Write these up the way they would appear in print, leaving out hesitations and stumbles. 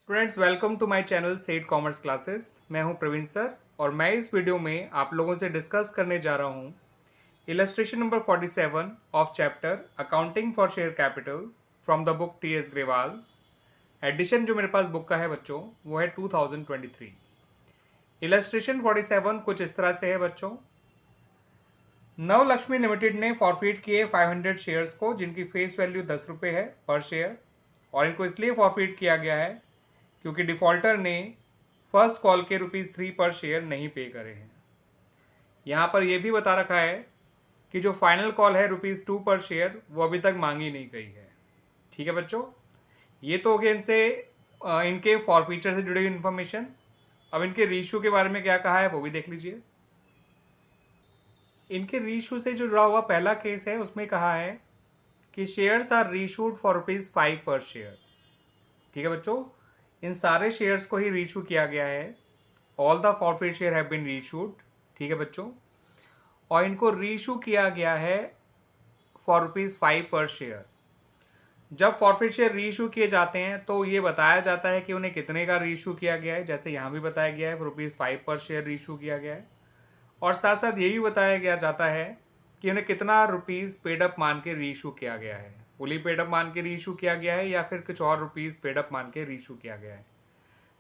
Students welcome to my channel set commerce classes. मैं हूं Praveen sir और मैं इस वीडियो में आप लोगों से डिस्कस करने जा रहा हूं illustration number 47 of chapter accounting for share capital from the book T S Grewal. Edition जो मेरे पास बुक का है बच्चों वो है 2023। इलस्ट्रेशन 47 कुछ इस तरह से है बच्चों। नवलक्ष्मी लिमिटेड ने फॉरफिट किए 500 शेयर्स को जिनकी फेस वैल्यू 10 रुपये है पर शेयर, और इनको इसलिए फॉरफिट किया गया है क्योंकि डिफॉल्टर ने फर्स्ट कॉल के ₹3 पर शेयर नहीं पे करे हैं। यहाँ पर यह भी बता रखा है कि जो फाइनल कॉल है ₹2 पर शेयर वो अभी तक मांगी नहीं गई है। ठीक है बच्चों, ये तो हो गया इनके फॉरफीचर से जुड़ी हुई इन्फॉर्मेशन। अब इनके रीइश्यू के बारे में क्या कहा है वो भी देख लीजिए। इनके रीइश्यू से जो जुड़ा हुआ पहला केस है उसमें कहा है कि शेयर्स आर रीइश्यूड फॉर ₹5 पर शेयर। ठीक है बच्चों, इन सारे शेयर्स को ही रीइश्यू किया गया है। All the forfeit share have been reissued. ठीक है बच्चों, और इनको रीइश्यू किया गया है फॉर ₹5 पर शेयर। जब फॉरफिट शेयर रीइश्यू किए जाते हैं तो ये बताया जाता है कि उन्हें कितने का रीइश्यू किया गया है, जैसे यहाँ भी बताया गया है ₹5 पर शेयर रीइश्यू किया गया है। और साथ साथ ये भी बताया गया जाता है कि उन्हें कितना रुपीज़ पेड अप मान के रीइश्यू किया गया है, फुली पेड अप मान के रीइश्यू किया गया है या फिर कुछ और रुपीज़ पेड अप मान के रीइश्यू किया गया है,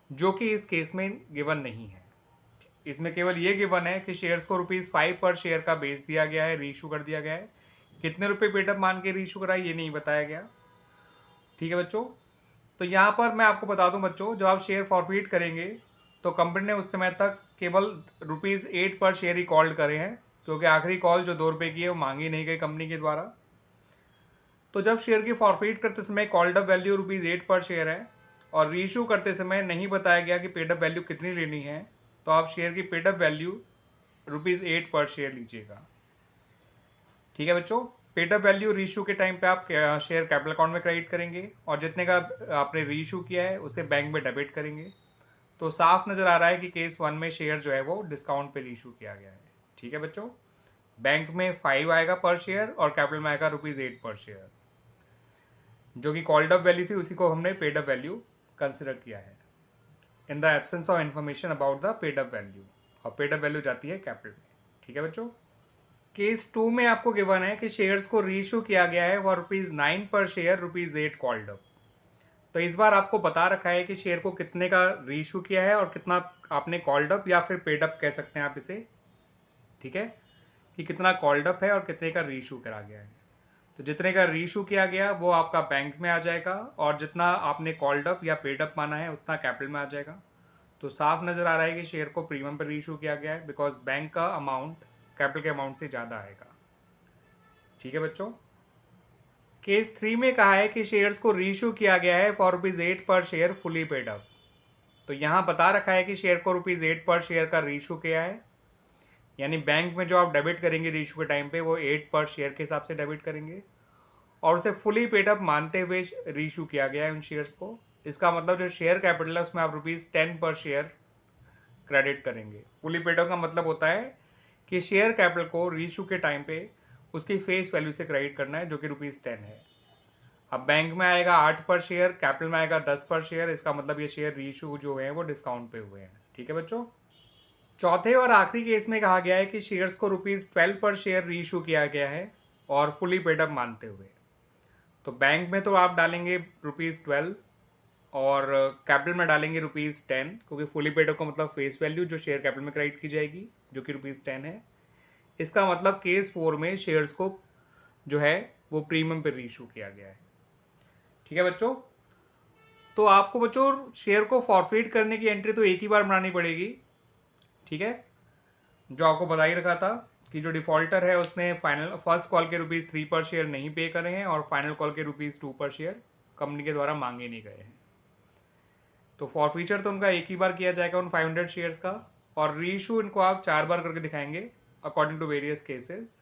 जो कि इस केस में गिवन नहीं है। इसमें केवल ये गिवन है कि शेयर्स को ₹5 पर शेयर का बेच दिया गया है, रीइश्यू कर दिया गया है। कितने रुपए पेड अप मान के रीइश्यू करा ये नहीं बताया गया। ठीक है बच्चों, तो यहाँ पर मैं आपको बता दूं बच्चों, जब आप शेयर फॉरफिट करेंगे तो कंपनी ने उस समय तक केवल ₹8 पर शेयर ही कॉल्ड करे हैं, क्योंकि आखिरी कॉल जो ₹2 की है वो मांगी नहीं गई कंपनी के द्वारा। तो जब शेयर की फॉरफिट करते समय कॉल्ड अप वैल्यू ₹8 पर शेयर है और रीइश्यू करते समय नहीं बताया गया कि पेड अप वैल्यू कितनी लेनी है, तो आप शेयर की पेड अप वैल्यू ₹8 पर शेयर लीजिएगा। ठीक है बच्चों, पेड अप वैल्यू रीइश्यू के टाइम पे आप शेयर कैपिटल अकाउंट में क्रेडिट करेंगे और जितने का आपने रीइश्यू किया है उसे बैंक में डेबिट करेंगे। तो साफ नज़र आ रहा है कि केस 1 में शेयर जो है वो डिस्काउंट पे रीइश्यू किया गया है। ठीक है बच्चों, बैंक में 5 आएगा पर शेयर और कैपिटल में आएगा ₹8 पर शेयर। जो कि कॉल्ड अप वैल्यू थी उसी को हमने पेड अप वैल्यू कंसिडर किया है in the absence of information about the paid up value, और पेड अप वैल्यू जाती है कैपिटल में। ठीक है बच्चों, केस 2 में आपको गिवन है कि शेयर्स को रीइश्यू किया गया है फॉर ₹9 पर शेयर, ₹8 कॉल्ड अप। तो इस बार आपको बता रखा है कि शेयर को कितने का रीइश्यू किया है और कितना आपने कॉल्ड अप या फिर पेड अप कह सकते हैं आप इसे। ठीक है, कि कितना कॉल्ड अप है और कितने का रीइश्यू करा गया है। तो जितने का रीइश्यू किया गया वो आपका बैंक में आ जाएगा और जितना आपने कॉल्ड अप या पेड अप माना है उतना कैपिटल में आ जाएगा। तो साफ नज़र आ रहा है कि शेयर को प्रीमियम पर रीइश्यू किया गया है, बिकॉज बैंक का अमाउंट कैपिटल के अमाउंट से ज़्यादा आएगा। ठीक है बच्चों, केस 3 में कहा है कि शेयर्स को रीइश्यू किया गया है फॉर ₹8 पर शेयर फुली पेड अप। तो यहाँ बता रखा है कि शेयर को ₹8 पर शेयर का रीइश्यू किया है, यानी बैंक में जो आप डेबिट करेंगे रीइश्यू के टाइम पे वो 8 पर शेयर के हिसाब से डेबिट करेंगे और उसे फुली पेड अप मानते हुए रीइश्यू किया गया है उन शेयर्स को। इसका मतलब जो शेयर कैपिटल है उसमें आप ₹10 पर शेयर क्रेडिट करेंगे। फुली पेड अप का मतलब होता है कि शेयर कैपिटल को रीइश्यू के टाइम पे उसकी फेस वैल्यू से क्रेडिट करना है, जो कि ₹10 है। अब बैंक में आएगा 8 पर शेयर, कैपिटल में आएगा 10 पर शेयर। इसका मतलब ये शेयर रीइश्यू जो हुए हैं वो डिस्काउंट पे हुए हैं। ठीक है बच्चों, चौथे और आखिरी केस में कहा गया है कि शेयर्स को ₹12 पर शेयर रीइश्यू किया गया है और फुली पेड अप मानते हुए। तो बैंक में तो आप डालेंगे ₹12 और कैपिटल में डालेंगे ₹10, क्योंकि फुली पेड अप का मतलब फेस वैल्यू जो शेयर कैपिटल में क्रेडिट की जाएगी, जो कि ₹10 है। इसका मतलब केस 4 में शेयर्स को जो है वो प्रीमियम पे रीइश्यू किया गया है। ठीक है बच्चों, तो आपको बच्चों शेयर को फॉरफिट करने की एंट्री तो एक ही बार बनानी पड़ेगी। ठीक है, जो आपको बता ही रखा था कि जो डिफॉल्टर है उसने फाइनल फर्स्ट कॉल के ₹3 पर शेयर नहीं पे करे हैं और फाइनल कॉल के ₹2 पर शेयर कंपनी के द्वारा मांगे नहीं गए हैं। तो फॉरफीचर तो उनका एक ही बार किया जाएगा उन 500 शेयर्स का, और रीइश्यू इनको आप 4 बार करके दिखाएंगे अकॉर्डिंग टू वेरियस केसेस,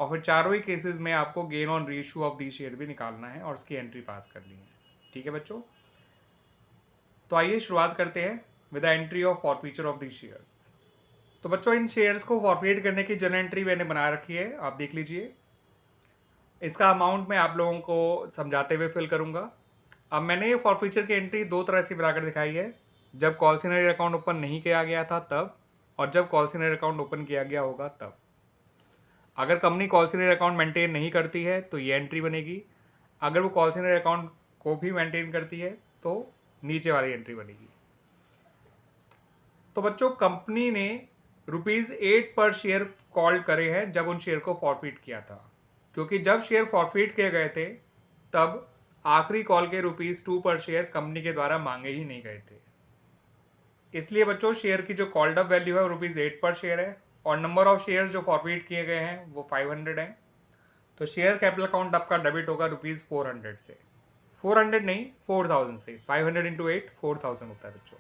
और फिर चारों ही केसेस में आपको gain on reissue of the share भी निकालना है और उसकी एंट्री पास करनी है। ठीक है बच्चों, तो आइए शुरुआत करते हैं with the entry of forfeiture of the shares. तो बच्चों इन शेयर्स को फॉरफिट करने की जर्नल एंट्री मैंने बना रखी है, आप देख लीजिए। इसका अमाउंट मैं आप लोगों को समझाते हुए फिल करूंगा। अब मैंने ये फॉरफीचर की एंट्री दो तरह से बनाकर दिखाई है, जब कॉल्सिनरी अकाउंट ओपन नहीं किया गया था तब, और जब कॉल्सिनरी अकाउंट ओपन किया गया होगा तब। अगर कंपनी कॉल्सिनरी अकाउंट मेंटेन नहीं करती है तो ये एंट्री बनेगी, अगर वो कॉल्सिनरी अकाउंट को भी मेंटेन करती है तो नीचे वाली एंट्री बनेगी। तो बच्चों, कंपनी ने ₹8 पर शेयर कॉल करे हैं जब उन शेयर को फॉरफिट किया था, क्योंकि जब शेयर फॉरफिट किए गए थे तब आखिरी कॉल के ₹2 पर शेयर कंपनी के द्वारा मांगे ही नहीं गए थे। इसलिए बच्चों, शेयर की जो कॉल्ड अप वैल्यू है वो ₹8 पर शेयर है, और नंबर ऑफ शेयर जो फॉरफिट किए गए हैं वो 500 हैं। तो शेयर कैपिटल अकाउंट आपका डेबिट होगा ₹400 से, 400 नहीं 4000 से, 500 इंटू 8 4000 होता है बच्चों।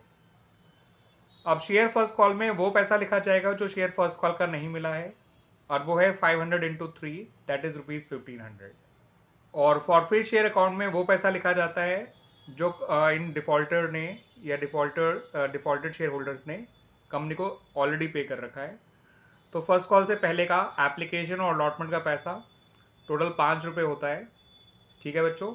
अब शेयर फर्स्ट कॉल में वो पैसा लिखा जाएगा जो शेयर फर्स्ट कॉल का नहीं मिला है, और वो है 500 इंटू 3, दैट इज ₹1500। और फॉरफिट शेयर अकाउंट में वो पैसा लिखा जाता है जो इन डिफॉल्टर ने या डिफॉल्टेड शेयर होल्डर्स ने कंपनी को ऑलरेडी पे कर रखा है। तो फर्स्ट कॉल से पहले का एप्लीकेशन और अलॉटमेंट का पैसा टोटल ₹5 होता है, ठीक है बच्चों,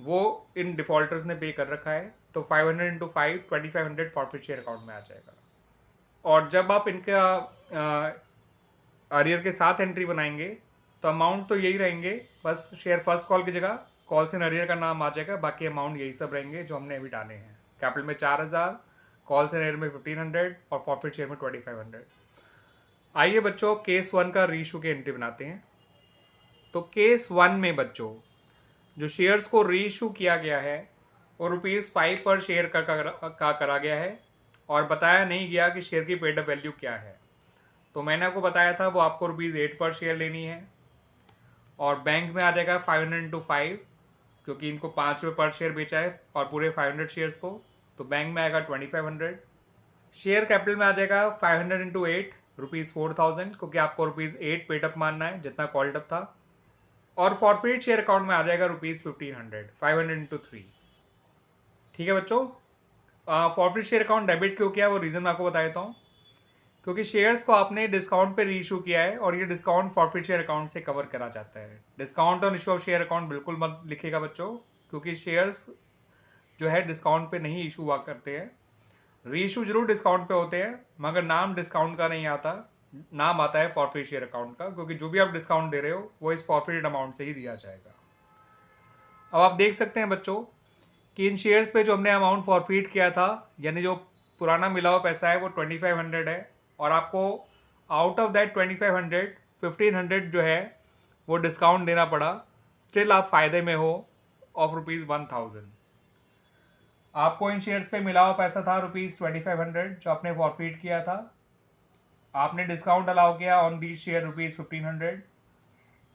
वो इन डिफॉल्टर्स ने पे कर रखा है। तो 500 इंटू 5 2500 फॉरफिट शेयर अकाउंट में आ जाएगा। और जब आप इनका अरियर के साथ एंट्री बनाएंगे तो अमाउंट तो यही रहेंगे, बस शेयर फर्स्ट कॉल की जगह कॉल्स इन अरियर का नाम आ जाएगा, बाकी अमाउंट यही सब रहेंगे जो हमने अभी डाले हैं। कैपिटल में 4000, कॉल्स इन अरियर में 1500 और फॉरफिट शेयर में 2500। आइए बच्चों, केस 1 का रीइशू की एंट्री बनाते हैं। तो केस 1 में बच्चों, जो शेयर्स को रीइशू किया गया है वो ₹5 पर शेयर का करा गया है, और बताया नहीं गया कि शेयर की पेड अप वैल्यू क्या है। तो मैंने आपको बताया था वो आपको ₹8 पर शेयर लेनी है, और बैंक में आ जाएगा 500 इंटू 5, क्योंकि इनको ₹5 पर शेयर बेचा है और पूरे 500 शेयर्स को, तो बैंक में आएगा 2500। शेयर कैपिटल में आ जाएगा 500 इंटू 8 ₹4000, क्योंकि आपको ₹8 पेड अप मानना है जितना कॉल्ड अप था। और फॉरफिट शेयर अकाउंट में आ जाएगा ₹1500, 500 इंटू 3, ठीक है बच्चों। फॉरफिट शेयर अकाउंट डेबिट क्यों किया वो रीज़न मैं आपको बता देता हूँ, क्योंकि शेयर्स को आपने डिस्काउंट पे रीइशू किया है, और ये डिस्काउंट फॉरफिट शेयर अकाउंट से कवर करा जाता है। Discount on issue of share account बिल्कुल मत लिखिएगा बच्चों, क्योंकि शेयर्स जो है डिस्काउंट पे नहीं इशू हुआ करते हैं। रीइशू जरूर डिस्काउंट पे होते हैं, मगर नाम डिस्काउंट का नहीं आता, नाम आता है फॉरफिट शेयर अकाउंट का, क्योंकि जो भी आप डिस्काउंट दे रहे हो वो इस फॉरफिटेड अमाउंट से ही दिया जाएगा। अब आप देख सकते हैं बच्चों कि इन शेयर्स पे जो हमने अमाउंट फॉरफिट किया था, यानी जो पुराना मिला हुआ पैसा है वो 2500 है, और आपको आउट ऑफ दैट 2500 1500 जो है वो डिस्काउंट देना पड़ा। स्टिल आप फायदे में हो ऑफ ₹1000। आपको इन शेयर्स पे मिला हुआ पैसा था ₹2500 जो आपने फॉरफिट किया था, आपने डिस्काउंट अलाउ किया ऑन दीज शेयर ₹1500।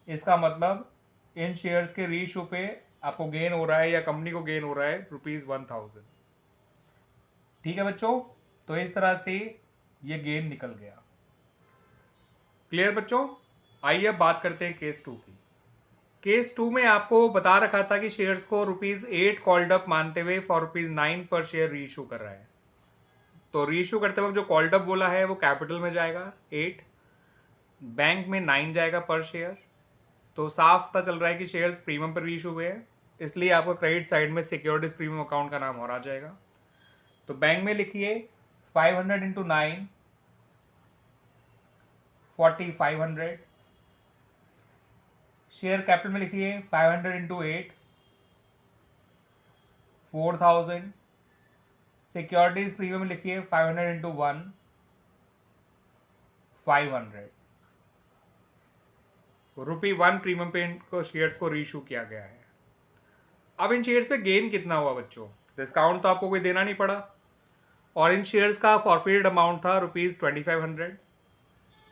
इसका मतलब इन शेयर्स के रीइशू पे आपको गेन हो रहा है या कंपनी को गेन हो रहा है ₹1000, ठीक है बच्चों। तो इस तरह से ये गेन निकल गया। क्लियर बच्चों। आइए अब बात करते हैं केस 2 की। केस 2 में आपको बता रखा था कि शेयर्स को ₹8 कॉल्ड अप मानते हुए फॉर ₹9 पर शेयर रीइशू कर रहा है। तो रीइशू करते वक्त जो कॉल्ड अप बोला है वो कैपिटल में जाएगा 8, बैंक में 9 जाएगा पर शेयर। तो साफ पता चल रहा है कि शेयर्स प्रीमियम पर रीइशू हुए हैं, इसलिए आपको क्रेडिट साइड में सिक्योरिटीज प्रीमियम अकाउंट का नाम और आ जाएगा। तो बैंक में लिखिए 500 इंटू 9 4500। शेयर कैपिटल में लिखिए 500 इंटू 8 4000। सिक्योरिटीज प्रीमियम में लिखिए 500 इंटू 1 500। ₹1 प्रीमियम पे इनको शेयर्स को रीइशू किया गया है। अब इन शेयर्स पे गेन कितना हुआ बच्चों? डिस्काउंट तो आपको कोई देना नहीं पड़ा, और इन शेयर्स का फॉरफिटेड अमाउंट था ₹2500।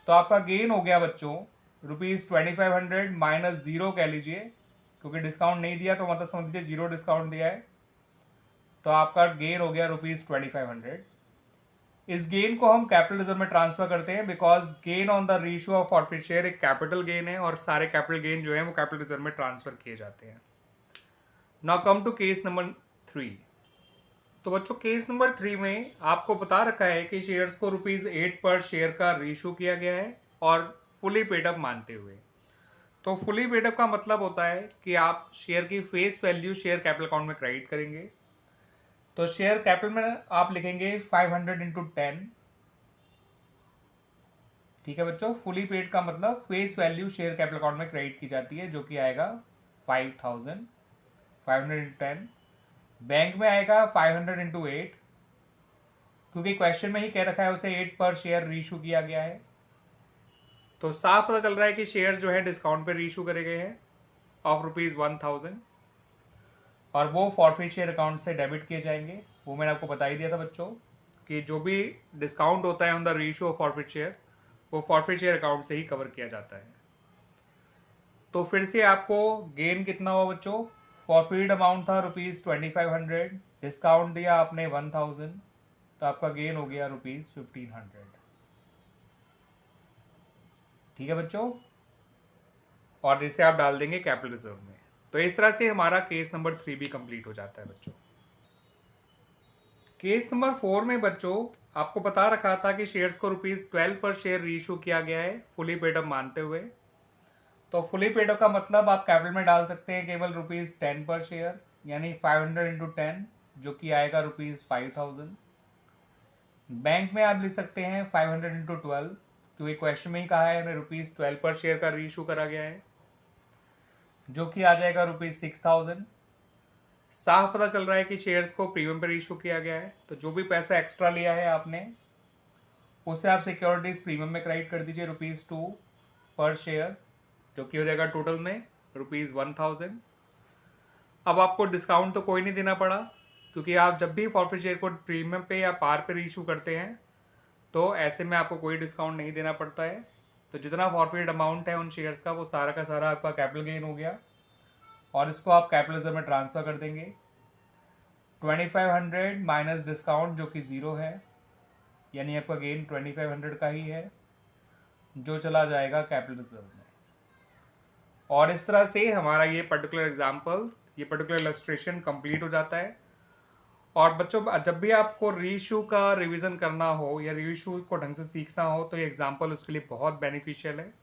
तो आपका गेन हो गया बच्चों ₹2500 माइनस 0 कह लीजिए, क्योंकि डिस्काउंट नहीं दिया तो मतलब समझ लीजिए 0 डिस्काउंट दिया है। तो आपका गेन हो गया ₹2500। इस गेन को हम कैपिटल रिजर्व में ट्रांसफर करते हैं, because gain on the reissue of forfeit share एक कैपिटल गेन है, और सारे कैपिटल गेन जो है वो कैपिटल रिजर्व में ट्रांसफर किए जाते हैं। Now come to case number 3। तो बच्चों, केस नंबर 3 में आपको बता रखा है कि शेयर्स को ₹8 पर शेयर का रीइशू किया गया है, और फुली पेड अप मानते हुए। तो फुली पेड अप का मतलब होता है कि आप शेयर की face value share capital account में क्रेडिट करेंगे। तो शेयर कैपिटल में आप लिखेंगे 500 इंटू 10। ठीक है बच्चों, फुली पेड का मतलब face value share capital account में क्रेडिट की जाती है, जो कि आएगा 5000, 500 इंटू 10। बैंक में आएगा 500 इंटू 8, क्योंकि क्वेश्चन में ही कह रखा है उसे 8 पर शेयर रीइशू किया गया है। तो साफ पता चल रहा है कि शेयर जो है डिस्काउंट पे रीइशू करे गए हैं ऑफ ₹1000, और वो फॉरफिट शेयर अकाउंट से डेबिट किए जाएंगे। वो मैंने आपको बता ही दिया था बच्चों कि जो भी डिस्काउंट होता है on the reissue of forfeit share, वो फॉरफिट शेयर अकाउंट से ही कवर किया जाता है। तो फिर से आपको गेन कितना हुआ बच्चों? फॉरफिट अमाउंट था ₹2500, डिस्काउंट दिया आपने 1000, तो आपका गेन हो गया ₹1500। ठीक है बच्चों, और जिसे आप डाल देंगे कैपिटल रिजर्व में। तो इस तरह से हमारा केस नंबर 3 भी कंप्लीट हो जाता है बच्चों। केस नंबर 4 में बच्चों आपको बता रखा था कि शेयर्स को ₹12 पर शेयर रीइशू किया गया है फुली पेड अप मानते हुए। तो फुली पेड अप का मतलब आप कैपिटल में डाल सकते हैं केवल ₹10 पर शेयर, यानी 500 इंटू 10, जो कि आएगा ₹5000। बैंक में आप लिख सकते हैं 500 इंटू 12, क्योंकि क्वेश्चन में ही कहा है हमें ₹12 पर शेयर का रीइशू करा गया है, जो कि आ जाएगा ₹6000। साफ पता चल रहा है कि शेयर्स को प्रीमियम पर इशू किया गया है, तो जो भी पैसा एक्स्ट्रा लिया है आपने, उसे आप सिक्योरिटीज प्रीमियम में क्रेडिट कर दीजिए ₹2 पर शेयर, जो कि हो जाएगा टोटल में ₹1000। अब आपको डिस्काउंट तो कोई नहीं देना पड़ा, क्योंकि आप जब भी फॉरफिट शेयर को प्रीमियम पे या पार पे इशू करते हैं तो ऐसे में आपको कोई डिस्काउंट नहीं देना पड़ता है। तो जितना फॉरफिट अमाउंट है उन शेयर्स का, वो सारा का सारा आपका कैपिटल गेन हो गया, और इसको आप कैपिटल रिजर्व में ट्रांसफ़र कर देंगे। 2500 माइनस डिस्काउंट, जो कि 0 है, यानी आपका गेन 2500 का ही है, जो चला जाएगा कैपिटल रिजर्व में। और इस तरह से हमारा ये पर्टिकुलर एग्जाम्पल, ये पर्टिकुलर इलस्ट्रेशन कंप्लीट हो जाता है। और बच्चों, जब भी आपको रीइशू का रिवीजन करना हो या रीइशू को ढंग से सीखना हो, तो ये एग्जाम्पल उसके लिए बहुत बेनिफिशियल है।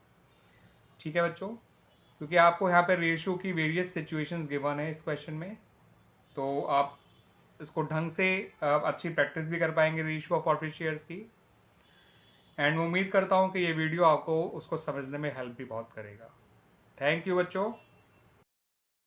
ठीक है बच्चों, क्योंकि आपको यहाँ पे रीइशू की वेरियस सिचुएशंस गिवन है इस क्वेश्चन में, तो आप इसको ढंग से अच्छी प्रैक्टिस भी कर पाएंगे रीइशू ऑफ फॉरफिट शेयर्स की। एंड उम्मीद करता हूँ कि ये वीडियो आपको उसको समझने में हेल्प भी बहुत करेगा। थैंक यू बच्चों।